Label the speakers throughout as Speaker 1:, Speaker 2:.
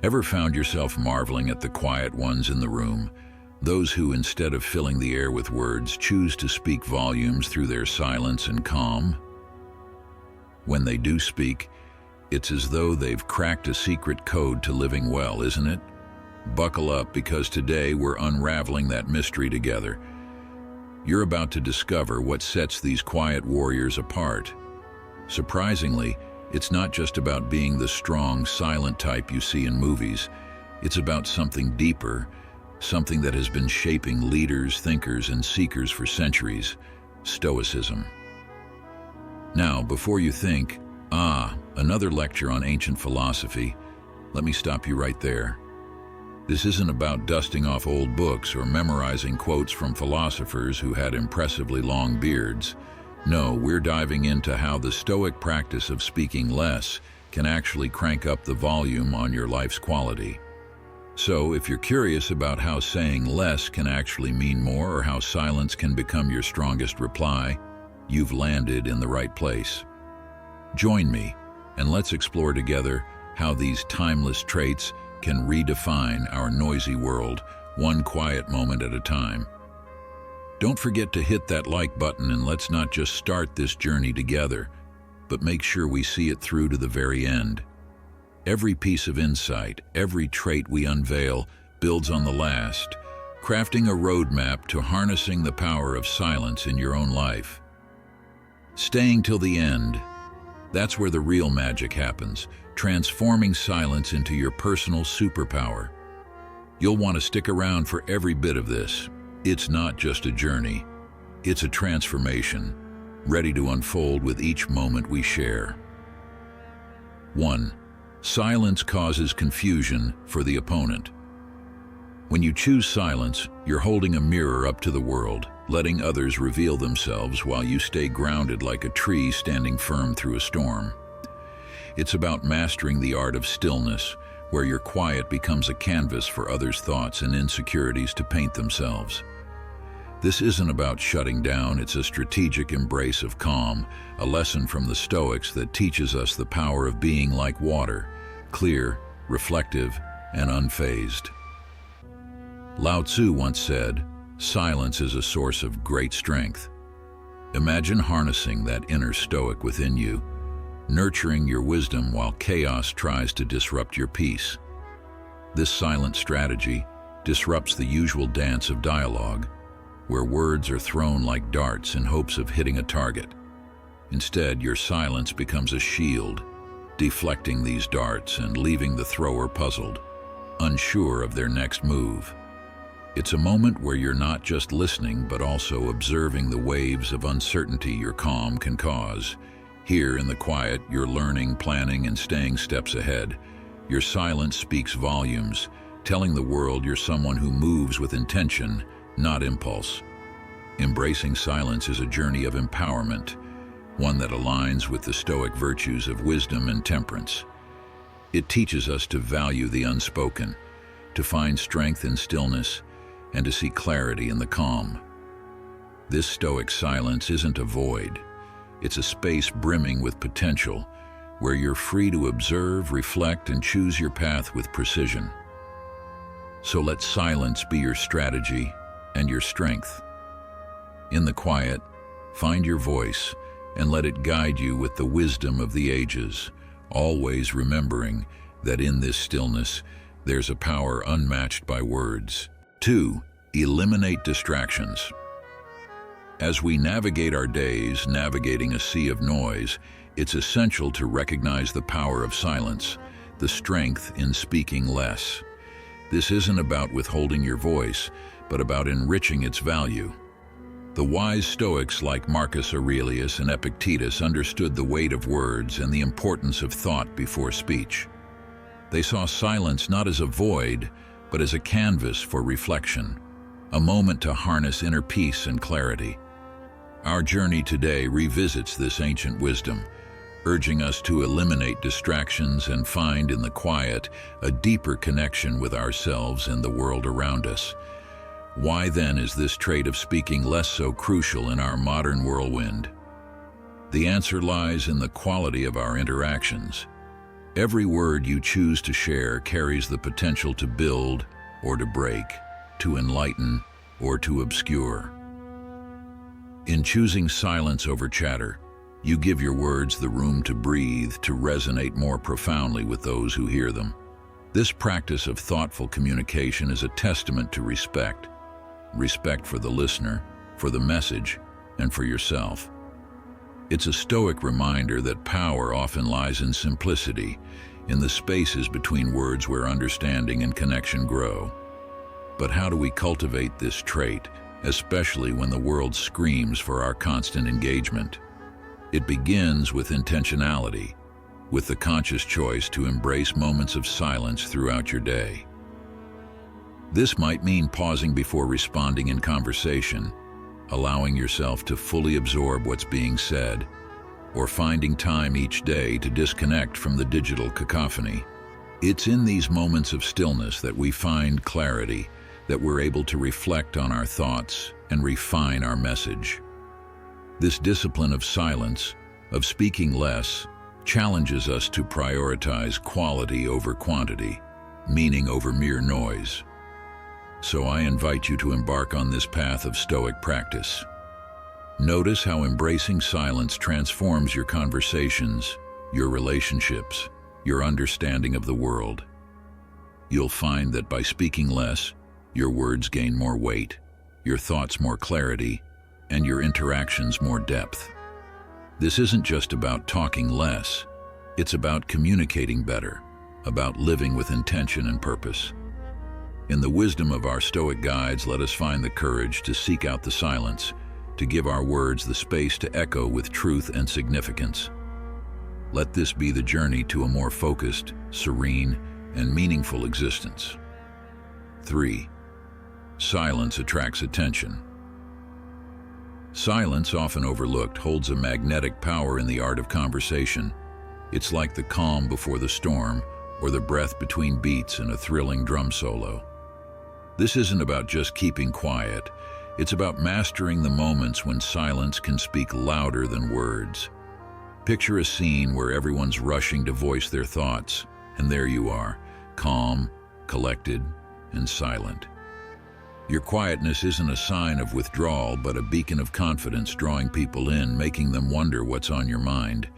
Speaker 1: Ever found yourself marveling at the quiet ones in the room, those who, instead of filling the air with words, choose to speak volumes through their silence and calm? When they do speak, it's as though they've cracked a secret code to living well, isn't it? Buckle up, because today we're unraveling that mystery together. You're about to discover what sets these quiet warriors apart. Surprisingly, it's not just about being the strong, silent type you see in movies. It's about something deeper, something that has been shaping leaders, thinkers, and seekers for centuries: Stoicism. Now, before you think, another lecture on ancient philosophy, let me stop you right there. This isn't about dusting off old books or memorizing quotes from philosophers who had impressively long beards. No, we're diving into how the Stoic practice of speaking less can actually crank up the volume on your life's quality. So, if you're curious about how saying less can actually mean more, or how silence can become your strongest reply, you've landed in the right place. Join me, and let's explore together how these timeless traits can redefine our noisy world, one quiet moment at a time. Don't forget to hit that like button, and let's not just start this journey together, but make sure we see it through to the very end. Every piece of insight, every trait we unveil builds on the last, crafting a roadmap to harnessing the power of silence in your own life. Staying till the end, that's where the real magic happens, transforming silence into your personal superpower. You'll want to stick around for every bit of this. It's not just a journey, it's a transformation, ready to unfold with each moment we share. 1. Silence causes confusion for the opponent. When you choose silence, you're holding a mirror up to the world, letting others reveal themselves while you stay grounded like a tree standing firm through a storm. It's about mastering the art of stillness, where your quiet becomes a canvas for others' thoughts and insecurities to paint themselves. This isn't about shutting down, it's a strategic embrace of calm, a lesson from the Stoics that teaches us the power of being like water, clear, reflective, and unfazed. Lao Tzu once said, "Silence is a source of great strength." Imagine harnessing that inner Stoic within you, nurturing your wisdom while chaos tries to disrupt your peace. This silent strategy disrupts the usual dance of dialogue, where words are thrown like darts in hopes of hitting a target. Instead, your silence becomes a shield, deflecting these darts and leaving the thrower puzzled, unsure of their next move. It's a moment where you're not just listening, but also observing the waves of uncertainty your calm can cause. Here in the quiet, you're learning, planning, and staying steps ahead. Your silence speaks volumes, telling the world you're someone who moves with intention, not impulse. Embracing silence is a journey of empowerment, one that aligns with the Stoic virtues of wisdom and temperance. It teaches us to value the unspoken, to find strength in stillness, and to see clarity in the calm. This Stoic silence isn't a void. It's a space brimming with potential, where you're free to observe, reflect, and choose your path with precision. So let silence be your strategy and your strength. In the quiet, find your voice and let it guide you with the wisdom of the ages, always remembering that in this stillness there's a power unmatched by words. 2. Eliminate distractions. As we navigate our days, navigating a sea of noise, it's essential to recognize the power of silence, the strength in speaking less. This isn't about withholding your voice, but about enriching its value. The wise Stoics like Marcus Aurelius and Epictetus understood the weight of words and the importance of thought before speech. They saw silence not as a void, but as a canvas for reflection, a moment to harness inner peace and clarity. Our journey today revisits this ancient wisdom, urging us to eliminate distractions and find in the quiet a deeper connection with ourselves and the world around us. Why then is this trait of speaking less so crucial in our modern whirlwind? The answer lies in the quality of our interactions. Every word you choose to share carries the potential to build or to break, to enlighten or to obscure. In choosing silence over chatter, you give your words the room to breathe, to resonate more profoundly with those who hear them. This practice of thoughtful communication is a testament to respect. Respect for the listener, for the message, and for yourself. It's a Stoic reminder that power often lies in simplicity, in the spaces between words where understanding and connection grow. But how do we cultivate this trait, especially when the world screams for our constant engagement? It begins with intentionality, with the conscious choice to embrace moments of silence throughout your day. This might mean pausing before responding in conversation, allowing yourself to fully absorb what's being said, or finding time each day to disconnect from the digital cacophony. It's in these moments of stillness that we find clarity, that we're able to reflect on our thoughts and refine our message. This discipline of silence, of speaking less, challenges us to prioritize quality over quantity, meaning over mere noise. So I invite you to embark on this path of Stoic practice. Notice how embracing silence transforms your conversations, your relationships, your understanding of the world. You'll find that by speaking less, your words gain more weight, your thoughts more clarity, and your interactions more depth. This isn't just about talking less, it's about communicating better, about living with intention and purpose. In the wisdom of our Stoic guides, let us find the courage to seek out the silence, to give our words the space to echo with truth and significance. Let this be the journey to a more focused, serene, and meaningful existence. 3. Silence attracts attention. Silence, often overlooked, holds a magnetic power in the art of conversation. It's like the calm before the storm, or the breath between beats in a thrilling drum solo. This isn't about just keeping quiet. It's about mastering the moments when silence can speak louder than words. Picture a scene where everyone's rushing to voice their thoughts, and there you are, calm, collected, and silent. Your quietness isn't a sign of withdrawal, but a beacon of confidence, drawing people in, making them wonder what's on your mind.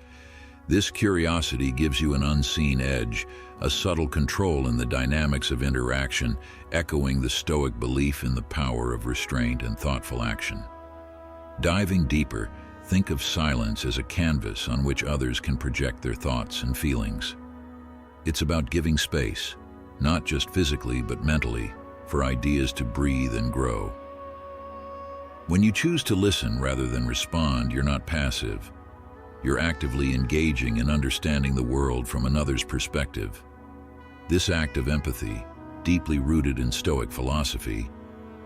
Speaker 1: This curiosity gives you an unseen edge, a subtle control in the dynamics of interaction, echoing the Stoic belief in the power of restraint and thoughtful action. Diving deeper, think of silence as a canvas on which others can project their thoughts and feelings. It's about giving space, not just physically but mentally, for ideas to breathe and grow. When you choose to listen rather than respond, you're not passive. You're actively engaging and understanding the world from another's perspective. This act of empathy, deeply rooted in Stoic philosophy,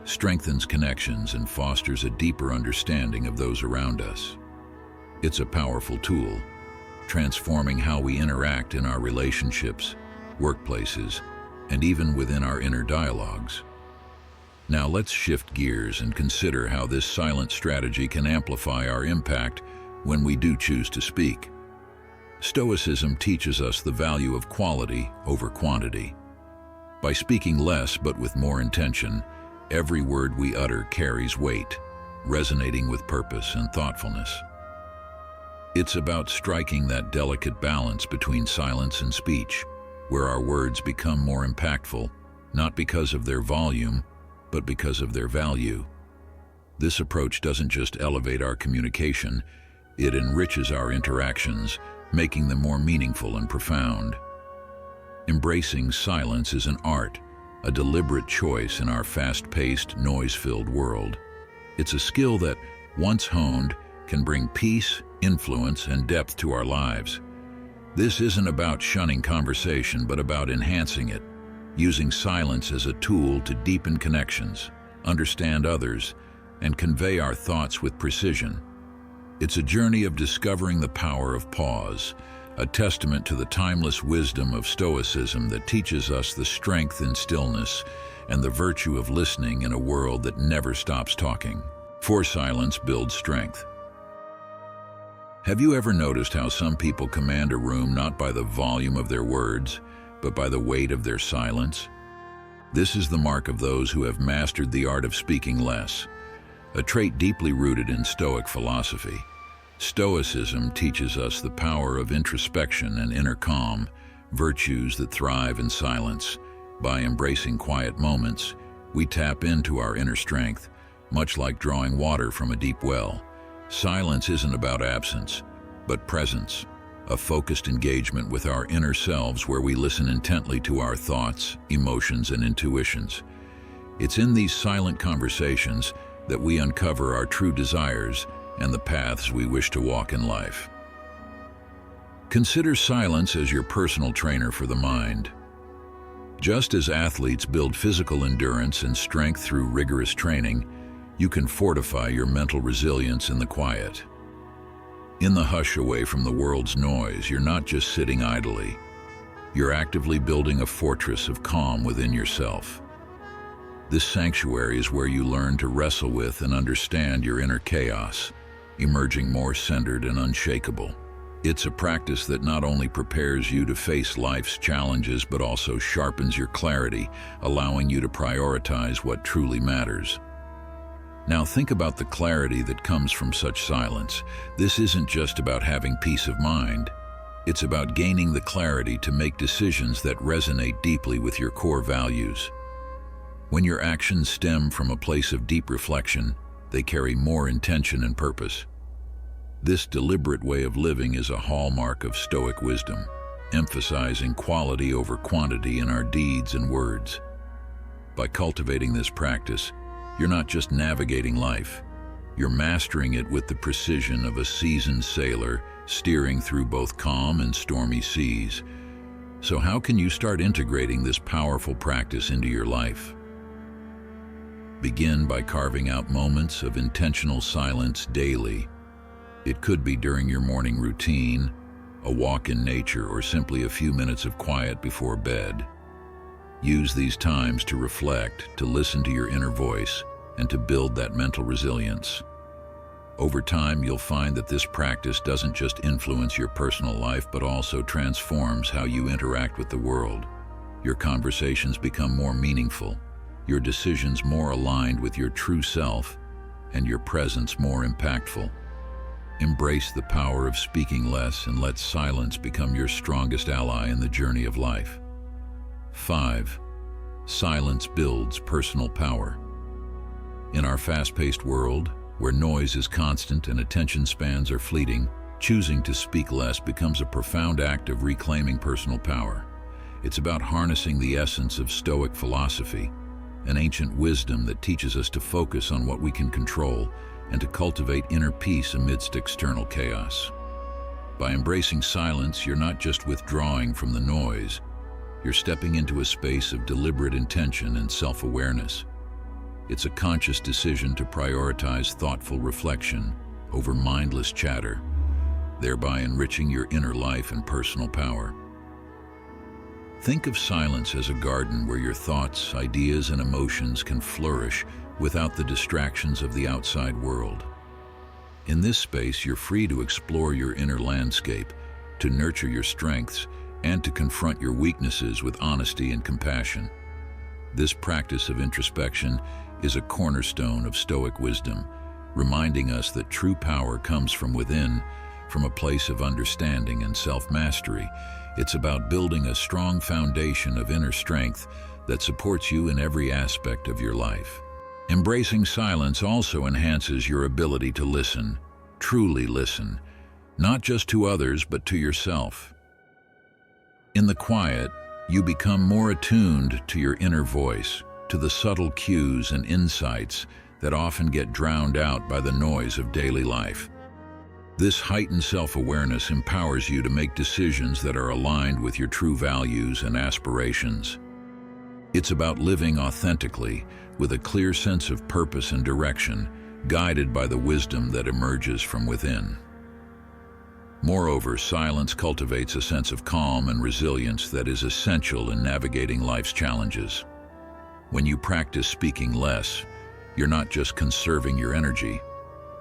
Speaker 1: strengthens connections and fosters a deeper understanding of those around us. It's a powerful tool, transforming how we interact in our relationships, workplaces, and even within our inner dialogues. Now let's shift gears and consider how this silent strategy can amplify our impact when we do choose to speak. Stoicism teaches us the value of quality over quantity. By speaking less but with more intention, every word we utter carries weight, resonating with purpose and thoughtfulness. It's about striking that delicate balance between silence and speech, where our words become more impactful, not because of their volume, but because of their value. This approach doesn't just elevate our communication, it enriches our interactions, making them more meaningful and profound. Embracing silence is an art, a deliberate choice in our fast-paced, noise-filled world. It's a skill that, once honed, can bring peace, influence, and depth to our lives. This isn't about shunning conversation, but about enhancing it, using silence as a tool to deepen connections, understand others, and convey our thoughts with precision. It's a journey of discovering the power of pause, a testament to the timeless wisdom of Stoicism that teaches us the strength in stillness and the virtue of listening in a world that never stops talking. For silence builds strength. Have you ever noticed how some people command a room not by the volume of their words, but by the weight of their silence? This is the mark of those who have mastered the art of speaking less, a trait deeply rooted in Stoic philosophy. Stoicism teaches us the power of introspection and inner calm, virtues that thrive in silence. By embracing quiet moments, we tap into our inner strength, much like drawing water from a deep well. Silence isn't about absence, but presence, a focused engagement with our inner selves where we listen intently to our thoughts, emotions, and intuitions. It's in these silent conversations that we uncover our true desires and the paths we wish to walk in life. Consider silence as your personal trainer for the mind. Just as athletes build physical endurance and strength through rigorous training, you can fortify your mental resilience in the quiet. In the hush away from the world's noise, you're not just sitting idly. You're actively building a fortress of calm within yourself. This sanctuary is where you learn to wrestle with and understand your inner chaos, emerging more centered and unshakable. It's a practice that not only prepares you to face life's challenges, but also sharpens your clarity, allowing you to prioritize what truly matters. Now think about the clarity that comes from such silence. This isn't just about having peace of mind. It's about gaining the clarity to make decisions that resonate deeply with your core values. When your actions stem from a place of deep reflection, they carry more intention and purpose. This deliberate way of living is a hallmark of Stoic wisdom, emphasizing quality over quantity in our deeds and words. By cultivating this practice, you're not just navigating life, you're mastering it with the precision of a seasoned sailor, steering through both calm and stormy seas. So how can you start integrating this powerful practice into your life? Begin by carving out moments of intentional silence daily. It could be during your morning routine, a walk in nature, or simply a few minutes of quiet before bed. Use these times to reflect, to listen to your inner voice, and to build that mental resilience. Over time, you'll find that this practice doesn't just influence your personal life, but also transforms how you interact with the world. Your conversations become more meaningful, your decisions more aligned with your true self, and your presence more impactful. Embrace the power of speaking less and let silence become your strongest ally in the journey of life. 5. Silence builds personal power. In our fast-paced world, where noise is constant and attention spans are fleeting, choosing to speak less becomes a profound act of reclaiming personal power. It's about harnessing the essence of Stoic philosophy, an ancient wisdom that teaches us to focus on what we can control and to cultivate inner peace amidst external chaos. By embracing silence, you're not just withdrawing from the noise, you're stepping into a space of deliberate intention and self-awareness. It's a conscious decision to prioritize thoughtful reflection over mindless chatter, thereby enriching your inner life and personal power. Think of silence as a garden where your thoughts, ideas, and emotions can flourish without the distractions of the outside world. In this space, you're free to explore your inner landscape, to nurture your strengths, and to confront your weaknesses with honesty and compassion. This practice of introspection is a cornerstone of Stoic wisdom, reminding us that true power comes from within, from a place of understanding and self-mastery. It's about building a strong foundation of inner strength that supports you in every aspect of your life. Embracing silence also enhances your ability to listen, truly listen, not just to others, but to yourself. In the quiet, you become more attuned to your inner voice, to the subtle cues and insights that often get drowned out by the noise of daily life. This heightened self-awareness empowers you to make decisions that are aligned with your true values and aspirations. It's about living authentically, with a clear sense of purpose and direction, guided by the wisdom that emerges from within. Moreover, silence cultivates a sense of calm and resilience that is essential in navigating life's challenges. When you practice speaking less, you're not just conserving your energy,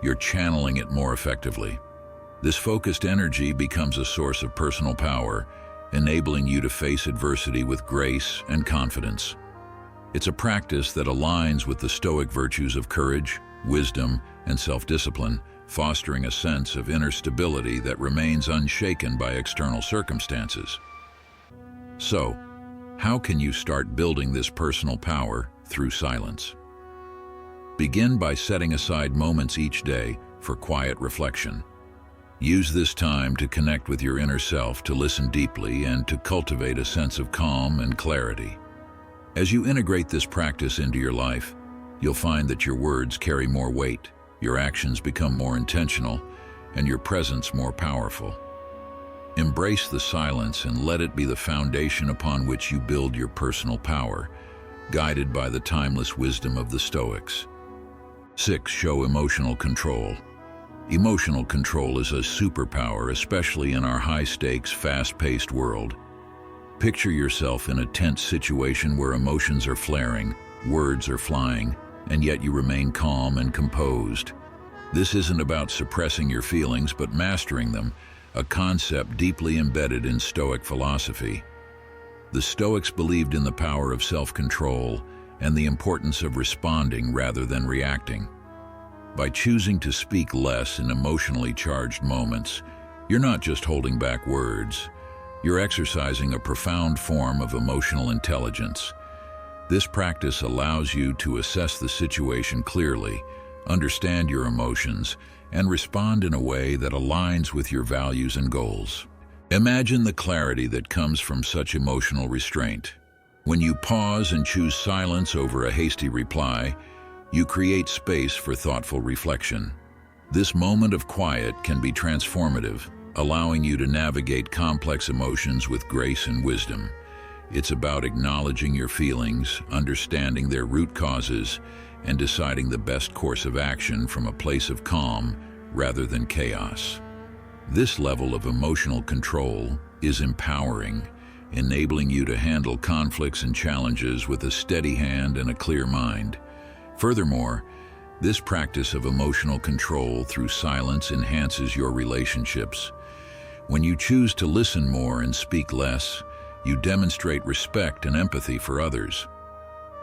Speaker 1: you're channeling it more effectively. This focused energy becomes a source of personal power, enabling you to face adversity with grace and confidence. It's a practice that aligns with the Stoic virtues of courage, wisdom, and self-discipline, fostering a sense of inner stability that remains unshaken by external circumstances. So, how can you start building this personal power through silence? Begin by setting aside moments each day for quiet reflection. Use this time to connect with your inner self, to listen deeply, and to cultivate a sense of calm and clarity. As you integrate this practice into your life, you'll find that your words carry more weight, your actions become more intentional, and your presence more powerful. Embrace the silence and let it be the foundation upon which you build your personal power, guided by the timeless wisdom of the Stoics. 6. Show emotional control. Emotional control is a superpower, especially in our high-stakes, fast-paced world. Picture yourself in a tense situation where emotions are flaring, words are flying, and yet you remain calm and composed. This isn't about suppressing your feelings, but mastering them, a concept deeply embedded in Stoic philosophy. The Stoics believed in the power of self-control and the importance of responding rather than reacting. By choosing to speak less in emotionally charged moments, you're not just holding back words, you're exercising a profound form of emotional intelligence. This practice allows you to assess the situation clearly, understand your emotions, and respond in a way that aligns with your values and goals. Imagine the clarity that comes from such emotional restraint. When you pause and choose silence over a hasty reply, you create space for thoughtful reflection. This moment of quiet can be transformative, allowing you to navigate complex emotions with grace and wisdom. It's about acknowledging your feelings, understanding their root causes, and deciding the best course of action from a place of calm rather than chaos. This level of emotional control is empowering, enabling you to handle conflicts and challenges with a steady hand and a clear mind. Furthermore, this practice of emotional control through silence enhances your relationships. When you choose to listen more and speak less, you demonstrate respect and empathy for others.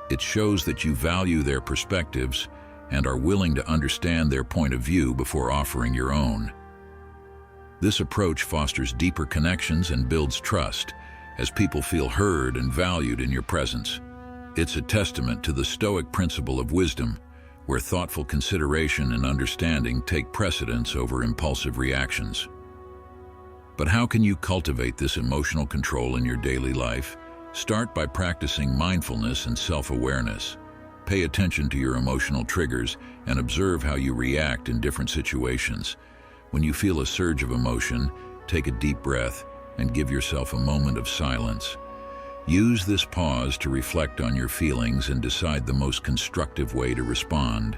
Speaker 1: It shows that you value their perspectives and are willing to understand their point of view before offering your own. This approach fosters deeper connections and builds trust, as people feel heard and valued in your presence. It's a testament to the Stoic principle of wisdom, where thoughtful consideration and understanding take precedence over impulsive reactions. But how can you cultivate this emotional control in your daily life? Start by practicing mindfulness and self-awareness. Pay attention to your emotional triggers and observe how you react in different situations. When you feel a surge of emotion, take a deep breath and give yourself a moment of silence. Use this pause to reflect on your feelings and decide the most constructive way to respond.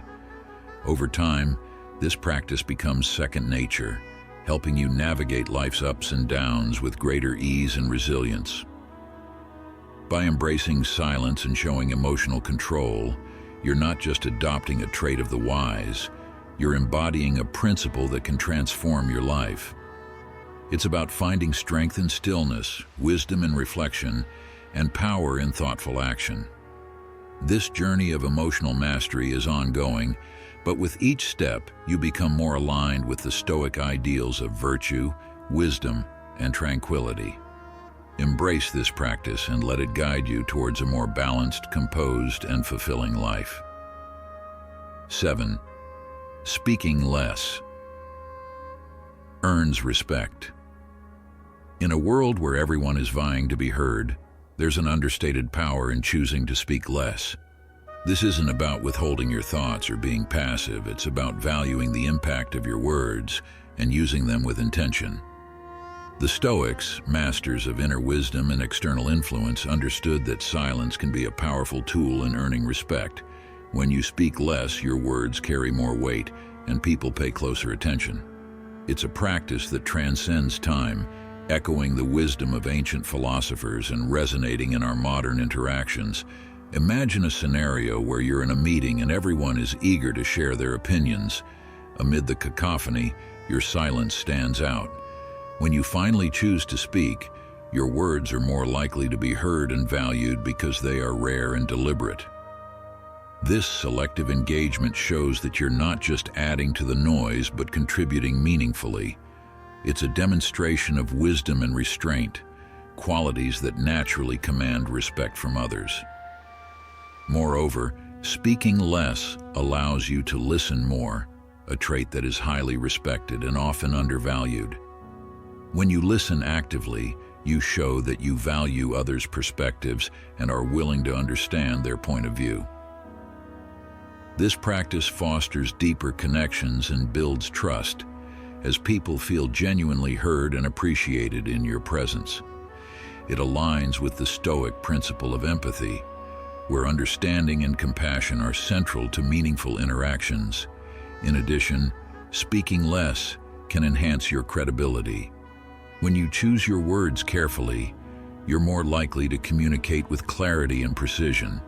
Speaker 1: Over time, this practice becomes second nature, helping you navigate life's ups and downs with greater ease and resilience. By embracing silence and showing emotional control, you're not just adopting a trait of the wise, you're embodying a principle that can transform your life. It's about finding strength in stillness, wisdom in reflection, and power in thoughtful action. This journey of emotional mastery is ongoing, but with each step, you become more aligned with the Stoic ideals of virtue, wisdom, and tranquility. Embrace this practice and let it guide you towards a more balanced, composed, and fulfilling life. 7. Speaking less earns respect. In a world where everyone is vying to be heard, there's an understated power in choosing to speak less. This isn't about withholding your thoughts or being passive. It's about valuing the impact of your words and using them with intention. The Stoics, masters of inner wisdom and external influence, understood that silence can be a powerful tool in earning respect. When you speak less, your words carry more weight, and people pay closer attention. It's a practice that transcends time, echoing the wisdom of ancient philosophers and resonating in our modern interactions. Imagine a scenario where you're in a meeting and everyone is eager to share their opinions. Amid the cacophony, your silence stands out. When you finally choose to speak, your words are more likely to be heard and valued because they are rare and deliberate. This selective engagement shows that you're not just adding to the noise but contributing meaningfully. It's a demonstration of wisdom and restraint, qualities that naturally command respect from others. Moreover, speaking less allows you to listen more, a trait that is highly respected and often undervalued. When you listen actively, you show that you value others' perspectives and are willing to understand their point of view. This practice fosters deeper connections and builds trust, as people feel genuinely heard and appreciated in your presence. It aligns with the Stoic principle of empathy, where understanding and compassion are central to meaningful interactions. In addition, speaking less can enhance your credibility. When you choose your words carefully, you're more likely to communicate with clarity and precision.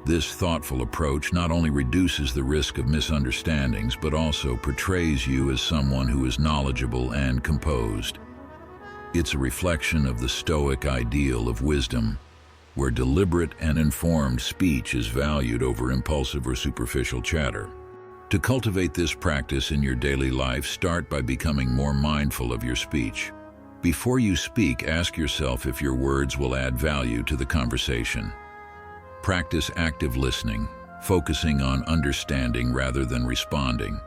Speaker 1: This thoughtful approach not only reduces the risk of misunderstandings, but also portrays you as someone who is knowledgeable and composed. It's a reflection of the Stoic ideal of wisdom, where deliberate and informed speech is valued over impulsive or superficial chatter. To cultivate this practice in your daily life, start by becoming more mindful of your speech. Before you speak, ask yourself if your words will add value to the conversation. Practice active listening, focusing on understanding rather than responding.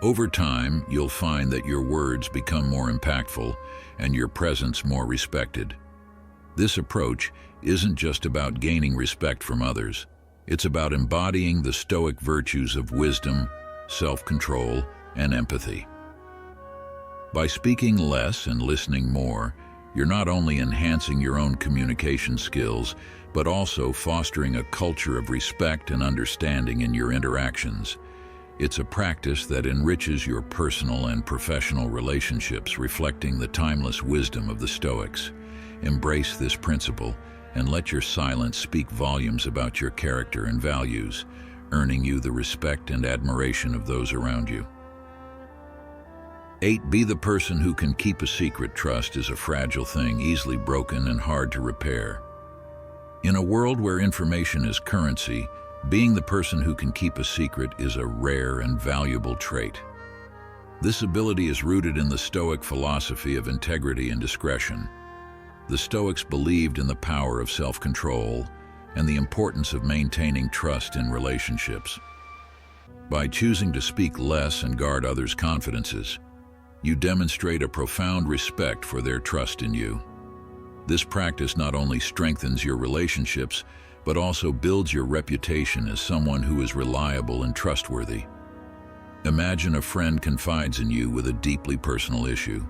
Speaker 1: Over time, you'll find that your words become more impactful and your presence more respected. This approach isn't just about gaining respect from others. It's about embodying the Stoic virtues of wisdom, self-control, and empathy. By speaking less and listening more, you're not only enhancing your own communication skills, but also fostering a culture of respect and understanding in your interactions. It's a practice that enriches your personal and professional relationships, reflecting the timeless wisdom of the Stoics. Embrace this principle and let your silence speak volumes about your character and values, earning you the respect and admiration of those around you. 8. Be the person who can keep a secret. Trust is a fragile thing, easily broken and hard to repair. In a world where information is currency, being the person who can keep a secret is a rare and valuable trait. This ability is rooted in the Stoic philosophy of integrity and discretion. The Stoics believed in the power of self-control and the importance of maintaining trust in relationships. By choosing to speak less and guard others' confidences, you demonstrate a profound respect for their trust in you. This practice not only strengthens your relationships, but also builds your reputation as someone who is reliable and trustworthy. Imagine a friend confides in you with a deeply personal issue.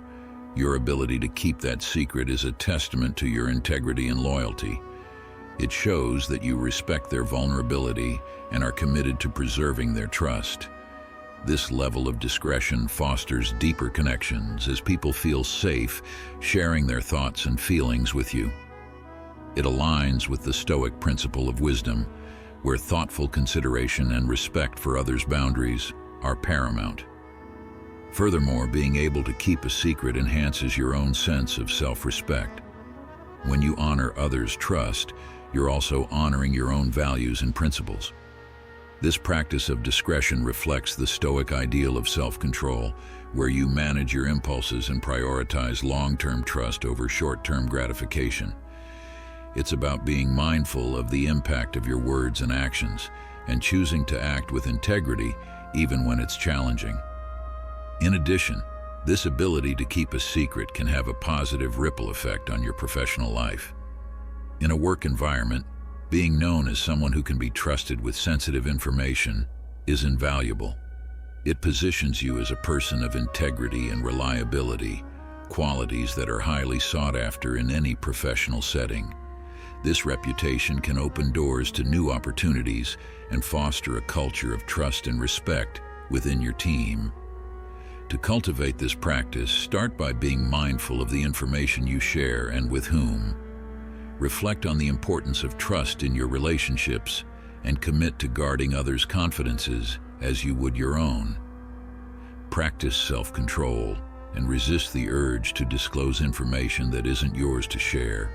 Speaker 1: Your ability to keep that secret is a testament to your integrity and loyalty. It shows that you respect their vulnerability and are committed to preserving their trust. This level of discretion fosters deeper connections as people feel safe sharing their thoughts and feelings with you. It aligns with the Stoic principle of wisdom, where thoughtful consideration and respect for others' boundaries are paramount. Furthermore, being able to keep a secret enhances your own sense of self-respect. When you honor others' trust, you're also honoring your own values and principles. This practice of discretion reflects the Stoic ideal of self-control, where you manage your impulses and prioritize long-term trust over short-term gratification. It's about being mindful of the impact of your words and actions, and choosing to act with integrity even when it's challenging. In addition, this ability to keep a secret can have a positive ripple effect on your professional life. In a work environment, being known as someone who can be trusted with sensitive information is invaluable. It positions you as a person of integrity and reliability, qualities that are highly sought after in any professional setting. This reputation can open doors to new opportunities and foster a culture of trust and respect within your team. To cultivate this practice, start by being mindful of the information you share and with whom. Reflect on the importance of trust in your relationships and commit to guarding others' confidences as you would your own. Practice self-control and resist the urge to disclose information that isn't yours to share.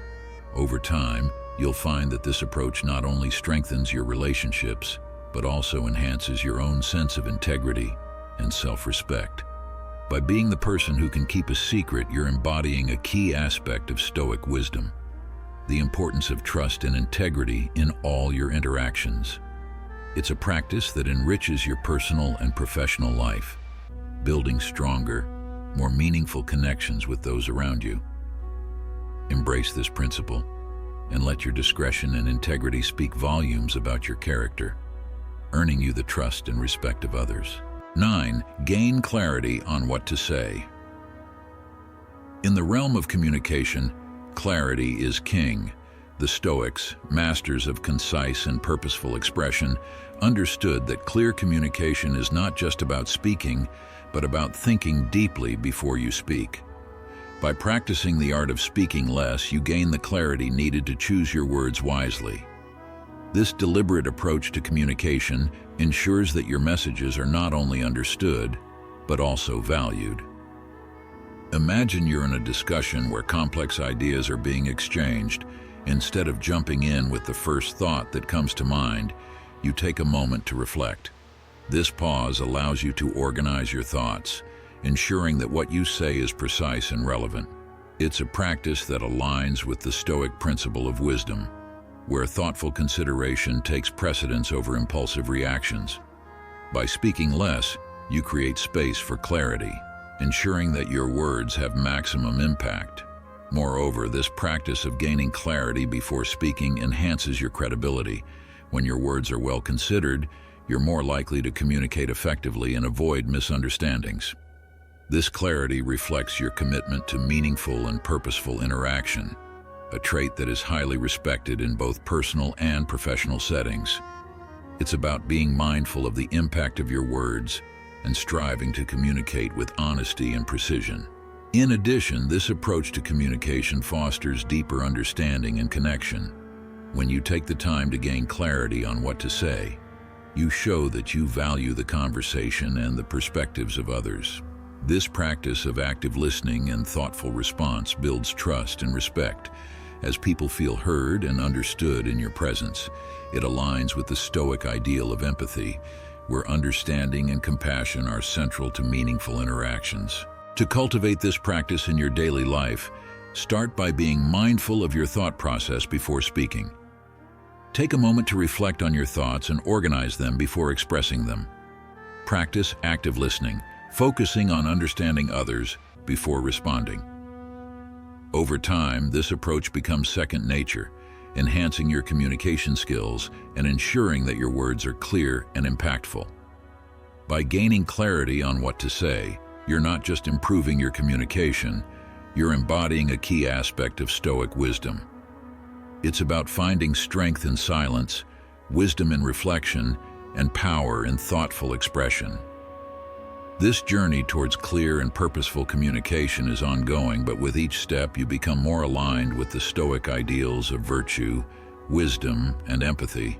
Speaker 1: Over time, you'll find that this approach not only strengthens your relationships, but also enhances your own sense of integrity and self-respect. By being the person who can keep a secret, you're embodying a key aspect of Stoic wisdom: the importance of trust and integrity in all your interactions. It's a practice that enriches your personal and professional life, building stronger, more meaningful connections with those around you. Embrace this principle and let your discretion and integrity speak volumes about your character, earning you the trust and respect of others. 9. Gain clarity on what to say. In the realm of communication, clarity is king. The Stoics, masters of concise and purposeful expression, understood that clear communication is not just about speaking, but about thinking deeply before you speak. By practicing the art of speaking less, you gain the clarity needed to choose your words wisely. This deliberate approach to communication ensures that your messages are not only understood, but also valued. Imagine you're in a discussion where complex ideas are being exchanged. Instead of jumping in with the first thought that comes to mind, you take a moment to reflect. This pause allows you to organize your thoughts, ensuring that what you say is precise and relevant. It's a practice that aligns with the Stoic principle of wisdom, where thoughtful consideration takes precedence over impulsive reactions. By speaking less, you create space for clarity, ensuring that your words have maximum impact. Moreover, this practice of gaining clarity before speaking enhances your credibility. When your words are well considered, you're more likely to communicate effectively and avoid misunderstandings. This clarity reflects your commitment to meaningful and purposeful interaction, a trait that is highly respected in both personal and professional settings. It's about being mindful of the impact of your words and striving to communicate with honesty and precision. In addition, this approach to communication fosters deeper understanding and connection. When you take the time to gain clarity on what to say, you show that you value the conversation and the perspectives of others. This practice of active listening and thoughtful response builds trust and respect. As people feel heard and understood in your presence, it aligns with the Stoic ideal of empathy, where understanding and compassion are central to meaningful interactions. To cultivate this practice in your daily life, start by being mindful of your thought process before speaking. Take a moment to reflect on your thoughts and organize them before expressing them. Practice active listening, focusing on understanding others before responding. Over time, this approach becomes second nature, enhancing your communication skills and ensuring that your words are clear and impactful. By gaining clarity on what to say, you're not just improving your communication, you're embodying a key aspect of Stoic wisdom. It's about finding strength in silence, wisdom in reflection, and power in thoughtful expression. This journey towards clear and purposeful communication is ongoing, but with each step you become more aligned with the Stoic ideals of virtue, wisdom, and empathy.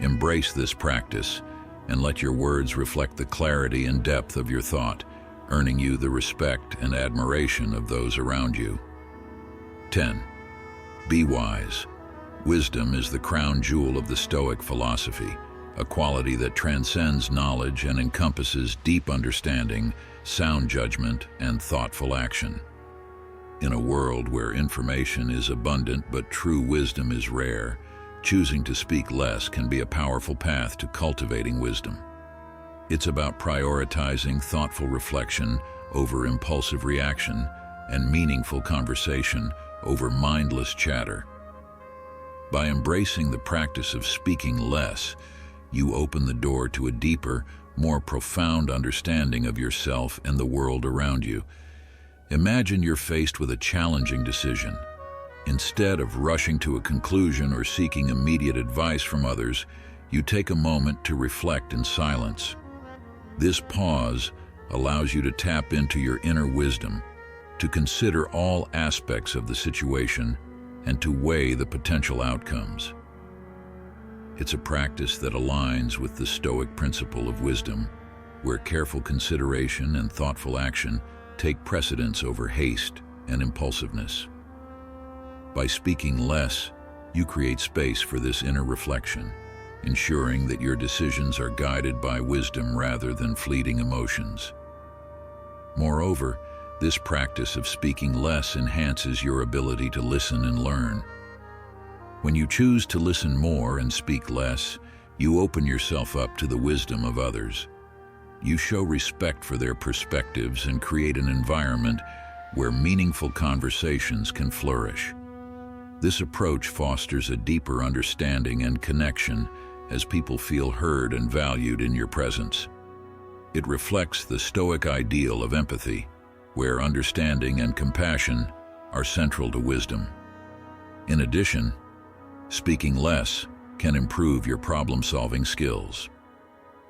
Speaker 1: Embrace this practice and let your words reflect the clarity and depth of your thought, earning you the respect and admiration of those around you. 10. Be wise. Wisdom is the crown jewel of the Stoic philosophy, a quality that transcends knowledge and encompasses deep understanding, sound judgment, and thoughtful action. In a world where information is abundant but true wisdom is rare, choosing to speak less can be a powerful path to cultivating wisdom. It's about prioritizing thoughtful reflection over impulsive reaction and meaningful conversation over mindless chatter. By embracing the practice of speaking less, you open the door to a deeper, more profound understanding of yourself and the world around you. Imagine you're faced with a challenging decision. Instead of rushing to a conclusion or seeking immediate advice from others, you take a moment to reflect in silence. This pause allows you to tap into your inner wisdom, to consider all aspects of the situation, and to weigh the potential outcomes. It's a practice that aligns with the Stoic principle of wisdom, where careful consideration and thoughtful action take precedence over haste and impulsiveness. By speaking less, you create space for this inner reflection, ensuring that your decisions are guided by wisdom rather than fleeting emotions. Moreover, this practice of speaking less enhances your ability to listen and learn. When you choose to listen more and speak less, you open yourself up to the wisdom of others. You show respect for their perspectives and create an environment where meaningful conversations can flourish. This approach fosters a deeper understanding and connection as people feel heard and valued in your presence. It reflects the Stoic ideal of empathy, where understanding and compassion are central to wisdom. In addition, speaking less can improve your problem-solving skills.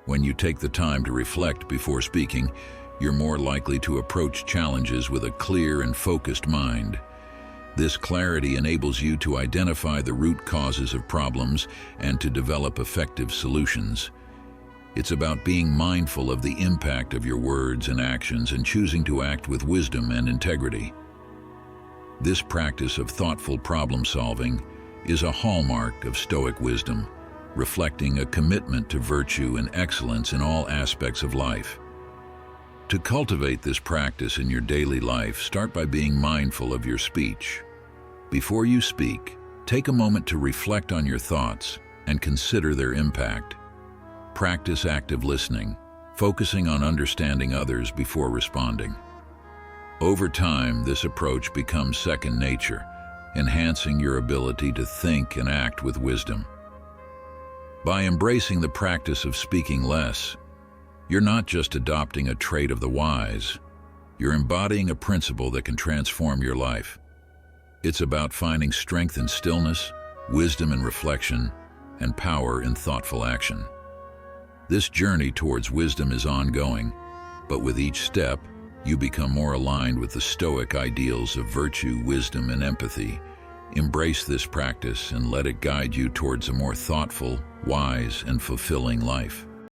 Speaker 1: When you take the time to reflect before speaking, you're more likely to approach challenges with a clear and focused mind. This clarity enables you to identify the root causes of problems and to develop effective solutions. It's about being mindful of the impact of your words and actions and choosing to act with wisdom and integrity. This practice of thoughtful problem-solving is a hallmark of Stoic wisdom, reflecting a commitment to virtue and excellence in all aspects of life. To cultivate this practice in your daily life, start by being mindful of your speech. Before you speak, take a moment to reflect on your thoughts and consider their impact. Practice active listening, focusing on understanding others before responding. Over time, this approach becomes second nature, enhancing your ability to think and act with wisdom. By embracing the practice of speaking less, you're not just adopting a trait of the wise, you're embodying a principle that can transform your life. It's about finding strength in stillness, wisdom in reflection, and power in thoughtful action. This journey towards wisdom is ongoing, but with each step, you become more aligned with the Stoic ideals of virtue, wisdom, and empathy. Embrace this practice and let it guide you towards a more thoughtful, wise, and fulfilling life.